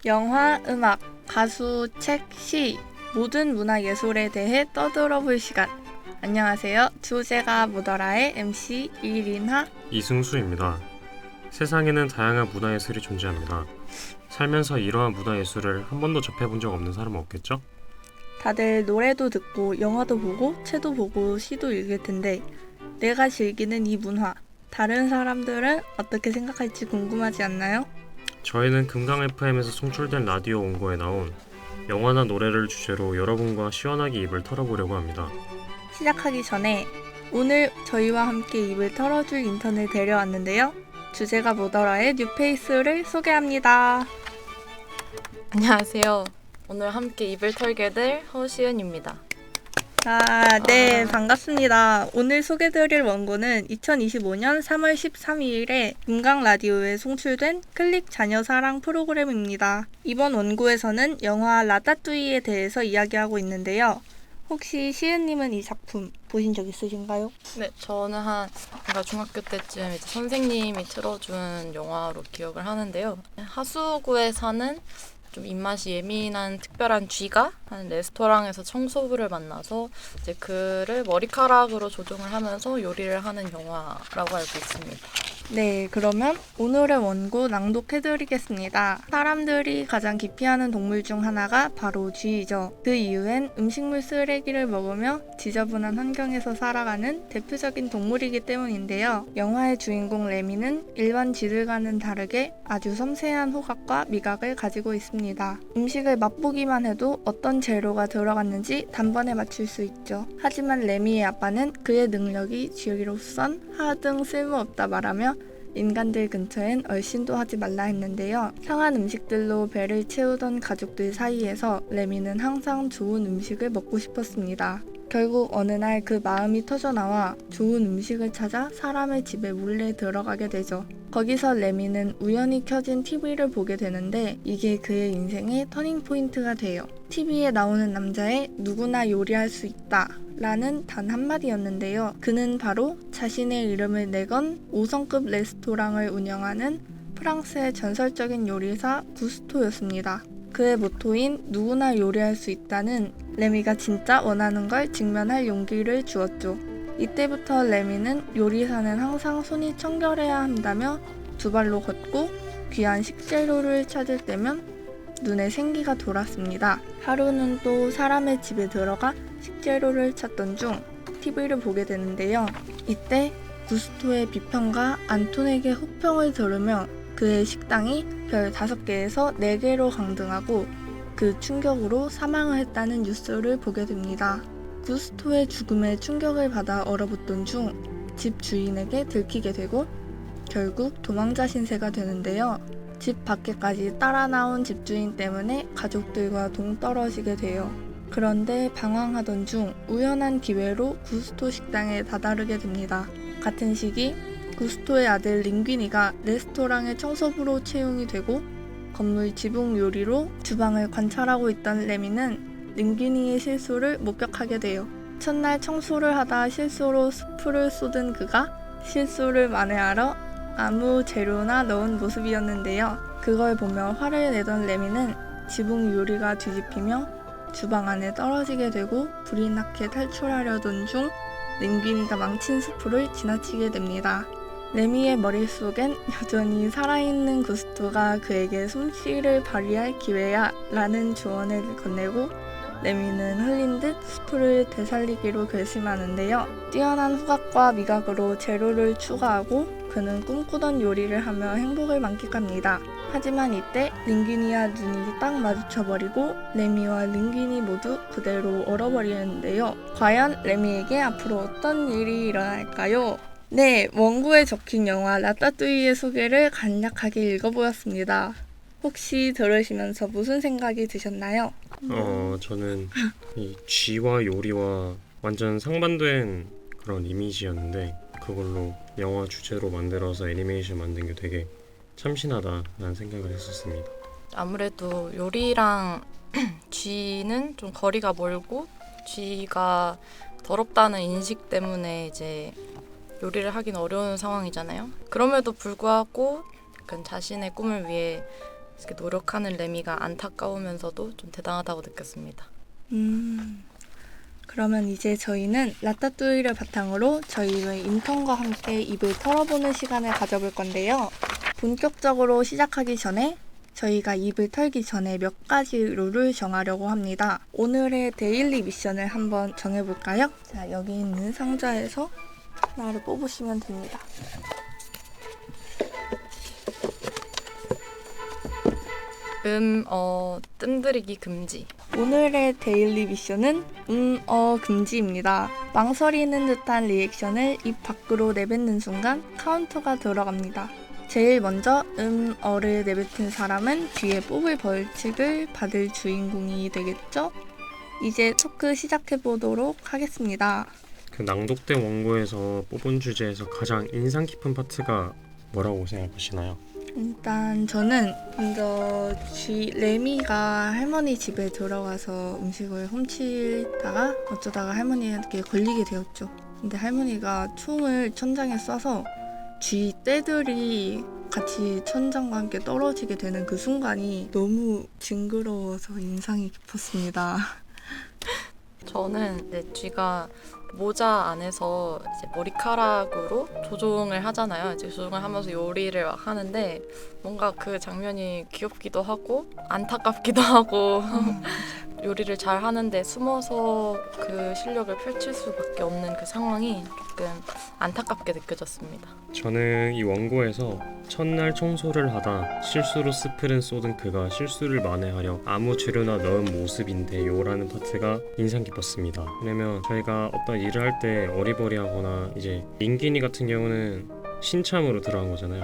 영화, 음악, 가수, 책, 시 모든 문화예술에 대해 떠들어볼 시간. 안녕하세요. 주제가 뭐더라의 MC 이린하 이승수입니다. 세상에는 다양한 문화예술이 존재합니다. 살면서 이러한 문화예술을 한 번도 접해본 적 없는 사람은 없겠죠? 다들 노래도 듣고 영화도 보고 책도 보고 시도 읽을 텐데 내가 즐기는 이 문화 다른 사람들은 어떻게 생각할지 궁금하지 않나요? 저희는 금강 FM에서 송출된 라디오 원고에 나온 영화나 노래를 주제로 여러분과 시원하게 입을 털어보려고 합니다. 시작하기 전에 오늘 저희와 함께 입을 털어줄 인턴을 데려왔는데요. 주제가 뭐더라의 뉴페이스를 소개합니다. 안녕하세요. 오늘 함께 입을 털게 될 허시은입니다. 네, 반갑습니다. 오늘 소개드릴 원고는 2025년 3월 13일에 금강 라디오에 송출된 클릭 자녀 사랑 프로그램입니다. 이번 원고에서는 영화 라따뚜이에 대해서 이야기하고 있는데요. 혹시 시은님은 이 작품 보신 적 있으신가요? 네, 저는 제가 중학교 때쯤 이제 선생님이 틀어준 영화로 기억을 하는데요. 하수구에 사는 좀 입맛이 예민한 특별한 쥐가 한 레스토랑에서 청소부를 만나서 이제 그를 머리카락으로 조종을 하면서 요리를 하는 영화라고 알고 있습니다. 네, 그러면 오늘의 원고 낭독해드리겠습니다. 사람들이 가장 기피하는 동물 중 하나가 바로 쥐이죠. 그 이유엔 음식물 쓰레기를 먹으며 지저분한 환경에서 살아가는 대표적인 동물이기 때문인데요. 영화의 주인공 레미는 일반 쥐들과는 다르게 아주 섬세한 호각과 미각을 가지고 있습니다. 음식을 맛보기만 해도 어떤 재료가 들어갔는지 단번에 맞출 수 있죠. 하지만 레미의 아빠는 그의 능력이 쥐로선 하등 쓸모없다 말하며 인간들 근처엔 얼씬도 하지 말라 했는데요. 상한 음식들로 배를 채우던 가족들 사이에서 레미는 항상 좋은 음식을 먹고 싶었습니다. 결국 어느 날 그 마음이 터져나와 좋은 음식을 찾아 사람의 집에 몰래 들어가게 되죠. 거기서 레미는 우연히 켜진 TV를 보게 되는데 이게 그의 인생의 터닝포인트가 돼요. TV에 나오는 남자의 누구나 요리할 수 있다 라는 단 한마디였는데요. 그는 바로 자신의 이름을 내건 5성급 레스토랑을 운영하는 프랑스의 전설적인 요리사 구스토였습니다. 그의 모토인 누구나 요리할 수 있다는 레미가 진짜 원하는 걸 직면할 용기를 주었죠. 이때부터 레미는 요리사는 항상 손이 청결해야 한다며 두 발로 걷고 귀한 식재료를 찾을 때면 눈에 생기가 돌았습니다. 하루는 또 사람의 집에 들어가 식재료를 찾던 중 TV를 보게 되는데요. 이때 구스토의 비평가 안톤에게 혹평을 들으며 그의 식당이 별 5개에서 4개로 강등하고 그 충격으로 사망을 했다는 뉴스를 보게 됩니다. 구스토의 죽음에 충격을 받아 얼어붙던 중 집 주인에게 들키게 되고 결국 도망자 신세가 되는데요. 집 밖에까지 따라 나온 집주인 때문에 가족들과 동떨어지게 돼요. 그런데 방황하던 중 우연한 기회로 구스토 식당에 다다르게 됩니다. 같은 시기 구스토의 아들 링귀니가 레스토랑의 청소부로 채용이 되고 건물 지붕 요리로 주방을 관찰하고 있던 레미는 링귀니의 실수를 목격하게 돼요. 첫날 청소를 하다 실수로 스프를 쏟은 그가 실수를 만회하러 아무 재료나 넣은 모습이었는데요. 그걸 보며 화를 내던 레미는 지붕 요리가 뒤집히며 주방 안에 떨어지게 되고 불이 나게 탈출하려던 중 링귀니가 망친 스프를 지나치게 됩니다. 레미의 머릿속엔 여전히 살아있는 구스토가 그에게 솜씨를 발휘할 기회야 라는 조언을 건네고 레미는 흘린 듯 스프를 되살리기로 결심하는데요. 뛰어난 후각과 미각으로 재료를 추가하고 그는 꿈꾸던 요리를 하며 행복을 만끽합니다. 하지만 이때 링귀니와 눈이 딱 마주쳐버리고 레미와 링귀니 모두 그대로 얼어버리는데요. 과연 레미에게 앞으로 어떤 일이 일어날까요? 네, 원고에 적힌 영화 라따뚜이의 소개를 간략하게 읽어보았습니다. 혹시 들으시면서 무슨 생각이 드셨나요? 저는 이 쥐와 요리와 완전 상반된 그런 이미지였는데 그걸로 영화 주제로 만들어서 애니메이션 만든 게 되게 참신하다라는 생각을 했었습니다. 아무래도 요리랑 쥐는 좀 거리가 멀고 쥐가 더럽다는 인식 때문에 이제 요리를 하긴 어려운 상황이잖아요. 그럼에도 불구하고 약간 자신의 꿈을 위해 이렇게 노력하는 레미가 안타까우면서도 좀 대단하다고 느꼈습니다. 그러면 이제 저희는 라따뚜이를 바탕으로 저희의 인턴과 함께 입을 털어보는 시간을 가져볼 건데요. 본격적으로 시작하기 전에 저희가 입을 털기 전에 몇 가지 룰을 정하려고 합니다. 오늘의 데일리 미션을 한번 정해볼까요? 자, 여기 있는 상자에서 하나를 뽑으시면 됩니다. 뜸들이기 금지. 오늘의 데일리 미션은 금지입니다. 망설이는 듯한 리액션을 입 밖으로 내뱉는 순간 카운터가 들어갑니다. 제일 먼저 를 내뱉은 사람은 뒤에 뽑을 벌칙을 받을 주인공이 되겠죠? 이제 토크 시작해보도록 하겠습니다. 그 낭독된 원고에서 뽑은 주제에서 가장 인상 깊은 파트가 뭐라고 생각하시나요? 일단 저는 먼저 레미가 할머니 집에 들어가서 음식을 훔치다가 어쩌다가 할머니에게 걸리게 되었죠. 근데 할머니가 총을 천장에 쏴서 쥐 떼들이 같이 천장과 함께 떨어지게 되는 그 순간이 너무 징그러워서 인상이 깊었습니다. 저는 이제 쥐가 모자 안에서 이제 머리카락으로 조종을 하잖아요. 이제 조종을 하면서 요리를 막 하는데 뭔가 그 장면이 귀엽기도 하고 안타깝기도 하고 요리를 잘 하는데 숨어서 그 실력을 펼칠 수밖에 없는 그 상황이 조금 안타깝게 느껴졌습니다. 저는 이 원고에서 첫날 청소를 하다 실수로 스프를 쏟은 그가 실수를 만회하려 아무 재료나 넣은 모습인데요 라는 파트가 인상 깊었습니다. 왜냐면 저희가 어떤 일을 할 때 어리버리하거나 이제 민기니 같은 경우는 신참으로 들어간 거잖아요.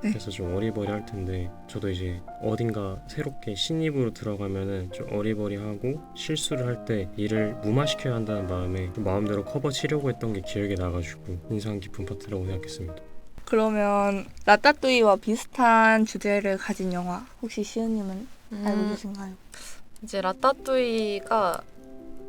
네. 그래서 좀 어리버리할 텐데 저도 이제 어딘가 새롭게 신입으로 들어가면은 좀 어리버리하고 실수를 할 때 일을 무마시켜야 한다는 마음에 좀 마음대로 커버 치려고 했던 게 기억에 나가지고 인상 깊은 파트라고 생각했습니다. 그러면 라따뚜이와 비슷한 주제를 가진 영화 혹시 시은님은 알고 계신가요? 이제 라따뚜이가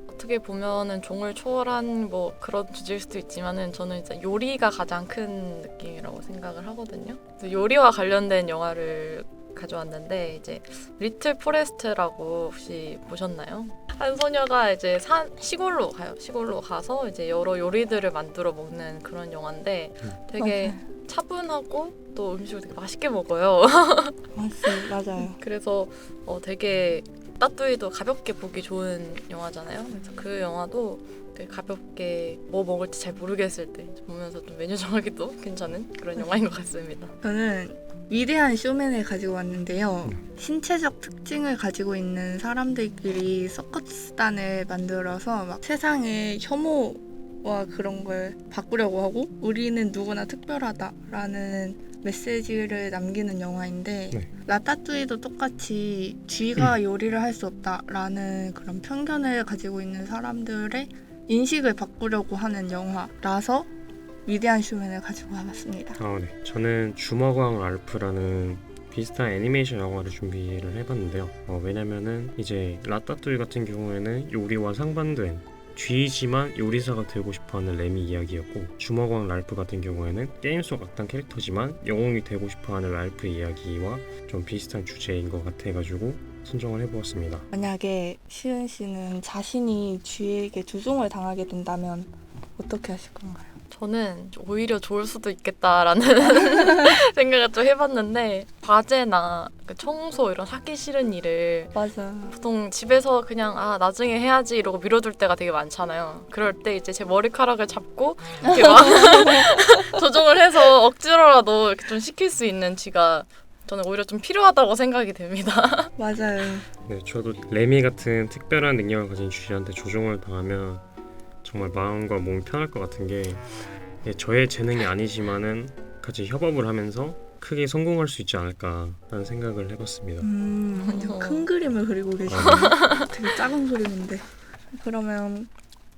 어떻게 보면은 종을 초월한 뭐 그런 주제일 수도 있지만은 저는 이제 요리가 가장 큰 느낌이라고 생각을 하거든요. 그래서 요리와 관련된 영화를 가져왔는데 이제 리틀 포레스트라고 혹시 보셨나요? 한 소녀가 이제 시골로 가요. 시골로 가서 이제 여러 요리들을 만들어 먹는 그런 영화인데 되게 차분하고 또 음식을 되게 맛있게 먹어요. 맞아요. 그래서 되게 따뚜이도 가볍게 보기 좋은 영화잖아요. 그래서 그 영화도 되게 가볍게 뭐 먹을지 잘 모르겠을 때 보면서 좀 메뉴 정하기도 괜찮은 그런 영화인 것 같습니다. 저는 위대한 쇼맨을 가지고 왔는데요. 신체적 특징을 가지고 있는 사람들끼리 서커스단을 만들어서 막 세상의 혐오와 그런 걸 바꾸려고 하고 우리는 누구나 특별하다라는 메시지를 남기는 영화인데 네. 라따뚜이도 똑같이 쥐가 요리를 할 수 없다라는 그런 편견을 가지고 있는 사람들의 인식을 바꾸려고 하는 영화라서 위대한 쇼맨을 가지고 와봤습니다. 네. 저는 주먹왕 랄프라는 비슷한 애니메이션 영화를 준비를 해봤는데요. 왜냐면은 이제 라따뚜이 같은 경우에는 요리와 상반된 쥐이지만 요리사가 되고 싶어하는 레미 이야기였고 주먹왕 랄프 같은 경우에는 게임 속 악당 캐릭터지만 영웅이 되고 싶어하는 랄프 이야기와 좀 비슷한 주제인 것 같아가지고 선정을 해보았습니다. 만약에 시은 씨는 자신이 쥐에게 조종을 당하게 된다면 어떻게 하실 건가요? 저는 오히려 좋을 수도 있겠다라는 생각을 좀 해봤는데 과제나 청소 이런 하기 싫은 일을 맞아. 보통 집에서 그냥 나중에 해야지 이러고 미뤄둘 때가 되게 많잖아요. 그럴 때 이제 제 머리카락을 잡고 이렇게 막 조종을 해서 억지로라도 이렇게 좀 시킬 수 있는 쥐가 저는 오히려 좀 필요하다고 생각이 됩니다. 맞아요. 네, 저도 레미 같은 특별한 능력을 가진 쥐한테 조종을 당하면 정말 마음과 몸이 편할 것 같은 게 저의 재능이 아니지만은 같이 협업을 하면서 크게 성공할 수 있지 않을까라는 생각을 해봤습니다. 완전 큰 그림을 그리고 계시네요. 되게 작은 그림인데. 그러면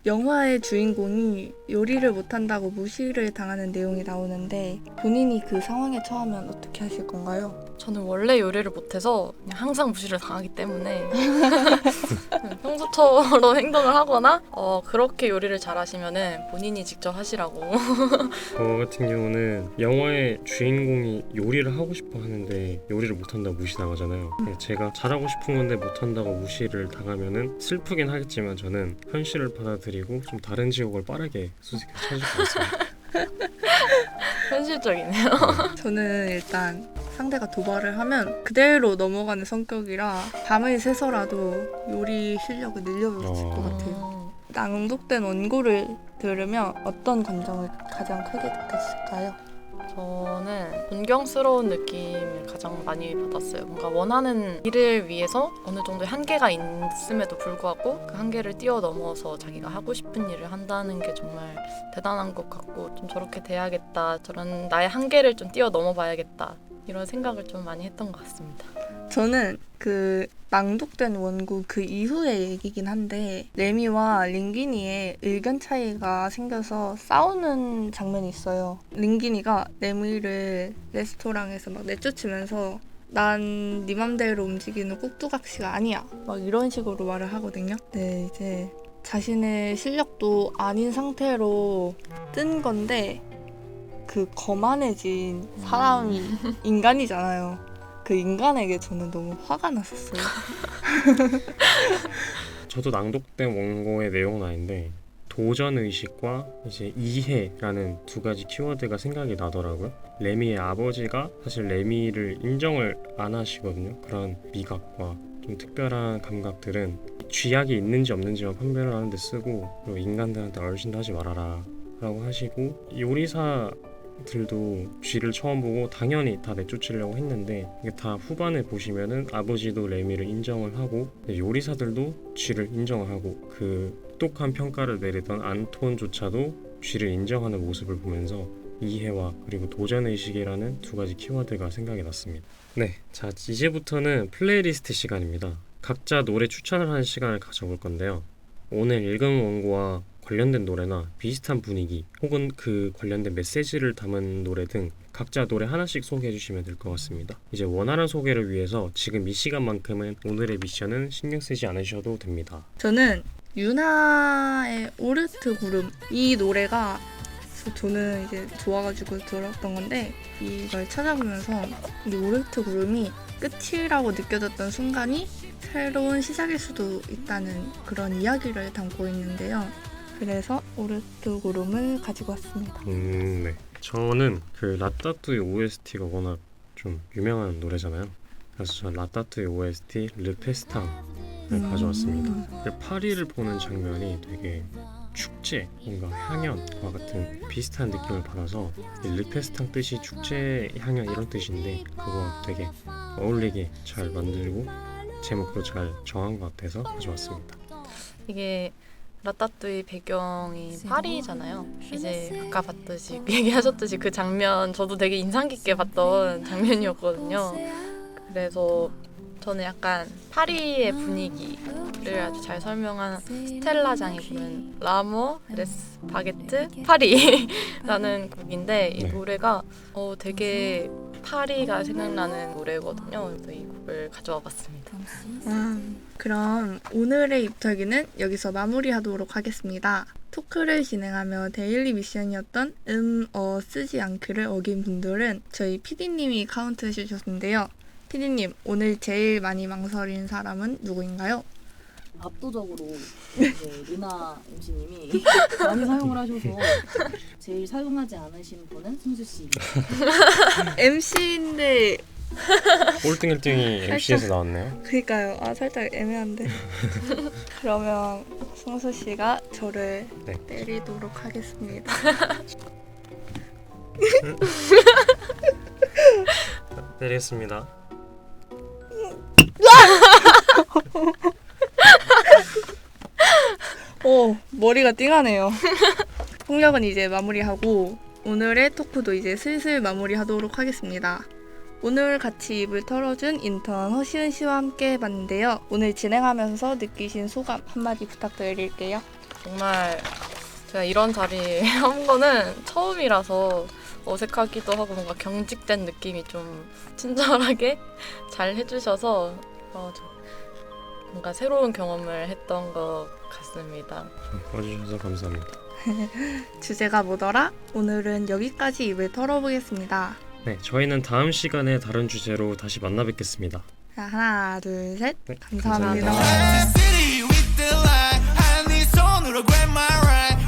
영화의 주인공이 요리를 못한다고 무시를 당하는 내용이 나오는데 본인이 그 상황에 처하면 어떻게 하실 건가요? 저는 원래 요리를 못해서 그냥 항상 무시를 당하기 때문에 평소처럼 행동을 하거나 그렇게 요리를 잘하시면은 본인이 직접 하시라고. 저 같은 경우는 영화의 주인공이 요리를 하고 싶어 하는데 요리를 못한다고 무시당하잖아요. 제가 잘하고 싶은 건데 못한다고 무시를 당하면은 슬프긴 하겠지만 저는 현실을 받아들이고 좀 다른 직업을 빠르게 수색해 찾을 것 같습니다. 현실적이네요. 저는 일단 상대가 도발을 하면 그대로 넘어가는 성격이라 밤을 새서라도 요리 실력을 늘려볼 수 있을 것 같아요. 낭독된 원고를 들으면 어떤 감정을 가장 크게 느꼈을까요? 저는 존경스러운 느낌을 가장 많이 받았어요. 뭔가 원하는 일을 위해서 어느 정도의 한계가 있음에도 불구하고 그 한계를 뛰어넘어서 자기가 하고 싶은 일을 한다는 게 정말 대단한 것 같고, 좀 저렇게 돼야겠다, 저런 나의 한계를 좀 뛰어넘어 봐야겠다, 이런 생각을 좀 많이 했던 것 같습니다. 저는 그 낭독된 원고 그 이후의 얘기긴 한데 레미와 링기니의 의견 차이가 생겨서 싸우는 장면이 있어요. 링기니가 레미를 레스토랑에서 막 내쫓으면서 난 네 맘대로 움직이는 꼭두각시가 아니야, 막 이런 식으로 말을 하거든요. 네, 이제 자신의 실력도 아닌 상태로 뜬 건데 그 거만해진 사람이 인간이잖아요. 그 인간에게 저는 너무 화가 났었어요. 저도 낭독된 원고의 내용은 아닌데 도전의식과 이제 이해라는 두 가지 키워드가 생각이 나더라고요. 레미의 아버지가 사실 레미를 인정을 안 하시거든요. 그런 미각과 좀 특별한 감각들은 쥐약이 있는지 없는지만 판별을 하는 데 쓰고, 그리고 인간들한테 얼씬도 하지 말아라 라고 하시고, 요리사들도 쥐를 처음 보고 당연히 다 내쫓으려고 했는데 이게 다 후반에 보시면은 아버지도 레미를 인정을 하고 요리사들도 쥐를 인정을 하고 그 똑똑한 평가를 내리던 안톤조차도 쥐를 인정하는 모습을 보면서 이해와 그리고 도전의식이라는 두 가지 키워드가 생각이 났습니다. 네, 자 이제부터는 플레이리스트 시간입니다. 각자 노래 추천을 하는 시간을 가져볼 건데요. 오늘 읽은 원고와 관련된 노래나 비슷한 분위기 혹은 그 관련된 메시지를 담은 노래 등 각자 노래 하나씩 소개해 주시면 될 것 같습니다. 이제 원활한 소개를 위해서 지금 이 시간만큼은 오늘의 미션은 신경 쓰지 않으셔도 됩니다. 저는 유나의 오르트 구름, 이 노래가 저는 이제 좋아가지고 들었던 건데 이걸 찾아보면서 이 오르트 구름이 끝이라고 느껴졌던 순간이 새로운 시작일 수도 있다는 그런 이야기를 담고 있는데요. 그래서 오르트 구름을 가지고 왔습니다. 네. 저는 그 라따뚜이 OST가 워낙 좀 유명한 노래잖아요. 그래서 전 라따뚜이 OST 르페스탕을 가져왔습니다. 그 파리를 보는 장면이 되게 축제, 뭔가 향연과 같은 비슷한 느낌을 받아서 르페스탕 뜻이 축제, 향연 이런 뜻인데 그거와 되게 어울리게 잘 만들고 제목도 잘 정한 것 같아서 가져왔습니다. 이게 라따뚜이 배경이 파리잖아요. 이제 아까 봤듯이 얘기하셨듯이 그 장면 저도 되게 인상 깊게 봤던 장면이었거든요. 그래서 저는 약간 파리의 분위기를 아주 잘 설명한 스텔라장이 부른 라모 레스 바게트 파리라는 곡인데 이 네. 노래가 되게 파리가 생각나는 노래거든요. 그래서 이 곡을 가져와 봤습니다. 그럼 오늘의 입터기는 여기서 마무리하도록 하겠습니다. 토크를 진행하며 데일리 미션이었던 쓰지 않기를 어긴 분들은 저희 PD님이 카운트해 주셨는데요. PD님, 오늘 제일 많이 망설인 사람은 누구인가요? 압도적으로 이제 루나 MC님이 많이 사용을 하셔서 제일 사용하지 않으신 분은 승수 씨. MC인데 꼴등 1등이 MC에서 나왔네요. 그니까요. 살짝 애매한데. 그러면 승수 씨가 저를 네. 때리도록 하겠습니다. 때리겠습니다. 머리가 띵하네요. 폭력은 이제 마무리하고 오늘의 토크도 이제 슬슬 마무리하도록 하겠습니다. 오늘 같이 입을 털어준 인턴 허시은 씨와 함께 해봤는데요. 오늘 진행하면서 느끼신 소감 한마디 부탁드릴게요. 정말 제가 이런 자리 한 거는 처음이라서 어색하기도 하고 뭔가 경직된 느낌이 좀 친절하게 잘 해주셔서 뭔가 새로운 경험을 했던 것 같습니다. 와주셔서 감사합니다. 주제가 뭐더라? 오늘은 여기까지 입을 털어보겠습니다. 네, 저희는 다음 시간에 다른 주제로 다시 만나 뵙겠습니다. 자, 하나, 둘, 셋. 네, 감사합니다. 감사합니다. city with the light. 한 네 손으로 grab my right.